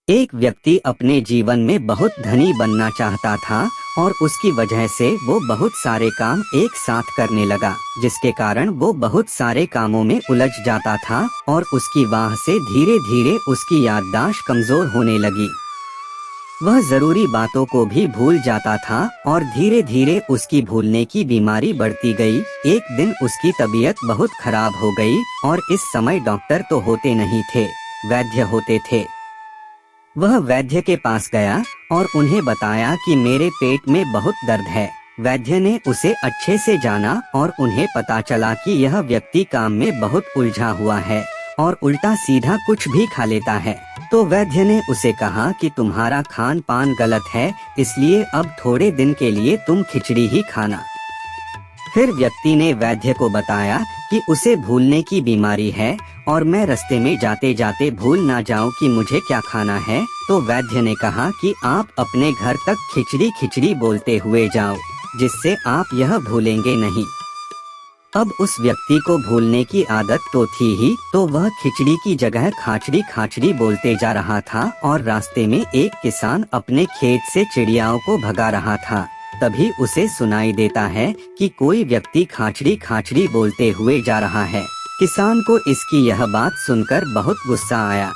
एक व्यक्ति अपने जीवन में बहुत धनी बनना चाहता था और उसकी वजह से वो बहुत सारे काम एक साथ करने लगा, जिसके कारण वो बहुत सारे कामों में उलझ जाता था और उसकी वाह से धीरे धीरे उसकी याददाश्त कमजोर होने लगी। वह जरूरी बातों को भी भूल जाता था और धीरे धीरे उसकी भूलने की बीमारी बढ़ती गई। एक दिन उसकी तबीयत बहुत खराब हो गई और इस समय डॉक्टर तो होते नहीं थे, वैद्य होते थे। वह वैद्य के पास गया और उन्हें बताया कि मेरे पेट में बहुत दर्द है। वैद्य ने उसे अच्छे से जाना और उन्हें पता चला कि यह व्यक्ति काम में बहुत उलझा हुआ है और उल्टा सीधा कुछ भी खा लेता है। तो वैद्य ने उसे कहा कि तुम्हारा खान पान गलत है, इसलिए अब थोड़े दिन के लिए तुम खिचड़ी ही खाना। फिर व्यक्ति ने वैद्य को बताया कि उसे भूलने की बीमारी है और मैं रास्ते में जाते जाते भूल ना जाऊं कि मुझे क्या खाना है। तो वैद्य ने कहा कि आप अपने घर तक खिचड़ी खिचड़ी बोलते हुए जाओ, जिससे आप यह भूलेंगे नहीं। अब उस व्यक्ति को भूलने की आदत तो थी ही, तो वह खिचड़ी की जगह खाचड़ी खाचड़ी बोलते जा रहा था और रास्ते में एक किसान अपने खेत से चिड़ियाओं को भगा रहा था। तभी उसे सुनाई देता है कि कोई व्यक्ति खाचड़ी खाचड़ी बोलते हुए जा रहा है। किसान को इसकी यह बात सुनकर बहुत गुस्सा आया।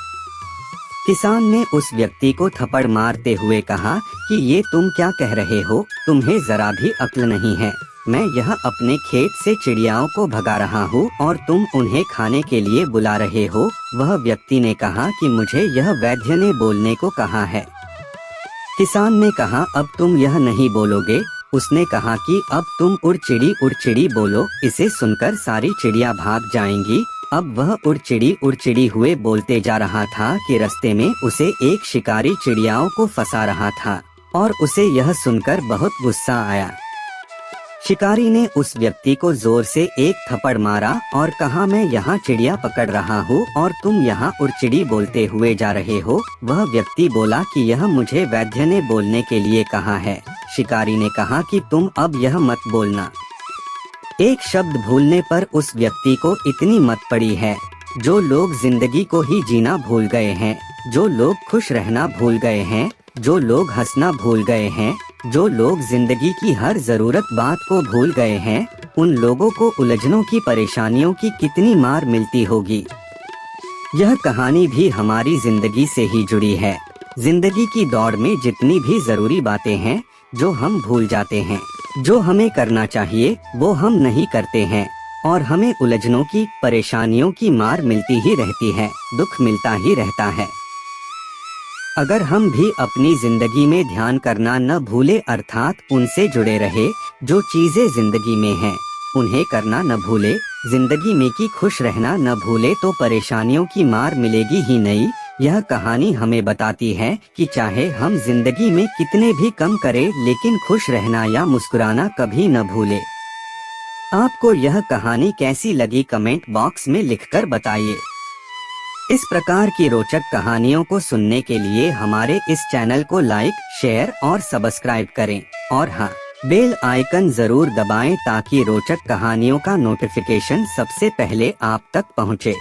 किसान ने उस व्यक्ति को थप्पड़ मारते हुए कहा कि ये तुम क्या कह रहे हो, तुम्हें जरा भी अक्ल नहीं है। मैं यह अपने खेत से चिड़ियाओं को भगा रहा हूँ और तुम उन्हें खाने के लिए बुला रहे हो। वह व्यक्ति ने कहा कि मुझे यह वैद्य ने बोलने को कहा है। किसान ने कहा अब तुम यह नहीं बोलोगे। उसने कहा कि अब तुम उड़ चिड़ी बोलो। इसे सुनकर सारी चिड़िया भाग जाएंगी। अब वह उड़ चिड़ी हुए बोलते जा रहा था कि रास्ते में उसे एक शिकारी चिड़ियाओं को फंसा रहा था और उसे यह सुनकर बहुत गुस्सा आया। शिकारी ने उस व्यक्ति को जोर से एक थप्पड़ मारा और कहा मैं यहाँ चिड़िया पकड़ रहा हूँ और तुम यहाँ उड़चिड़ी बोलते हुए जा रहे हो। वह व्यक्ति बोला कि यह मुझे वैद्य ने बोलने के लिए कहा है। शिकारी ने कहा कि तुम अब यह मत बोलना। एक शब्द भूलने पर उस व्यक्ति को इतनी मत पड़ी है। जो लोग जिंदगी को ही जीना भूल गए हैं, जो लोग खुश रहना भूल गए हैं, जो लोग हंसना भूल गए हैं, जो लोग जिंदगी की हर जरूरत बात को भूल गए हैं, उन लोगों को उलझनों की परेशानियों की कितनी मार मिलती होगी। यह कहानी भी हमारी जिंदगी से ही जुड़ी है। जिंदगी की दौड़ में जितनी भी जरूरी बातें हैं जो हम भूल जाते हैं, जो हमें करना चाहिए वो हम नहीं करते हैं और हमें उलझनों की परेशानियों की मार मिलती ही रहती है, दुख मिलता ही रहता है। अगर हम भी अपनी जिंदगी में ध्यान करना न भूले, अर्थात उनसे जुड़े रहे जो चीजें जिंदगी में हैं, उन्हें करना न भूले, जिंदगी में की खुश रहना न भूले, तो परेशानियों की मार मिलेगी ही नहीं। यह कहानी हमें बताती है कि चाहे हम जिंदगी में कितने भी कम करें, लेकिन खुश रहना या मुस्कुराना कभी न भूले। आपको यह कहानी कैसी लगी कमेंट बॉक्स में लिखकर बताइए। इस प्रकार की रोचक कहानियों को सुनने के लिए हमारे इस चैनल को लाइक, शेयर और सब्सक्राइब करें और हाँ, बेल आइकन जरूर दबाएं ताकि रोचक कहानियों का नोटिफिकेशन सबसे पहले आप तक पहुंचे।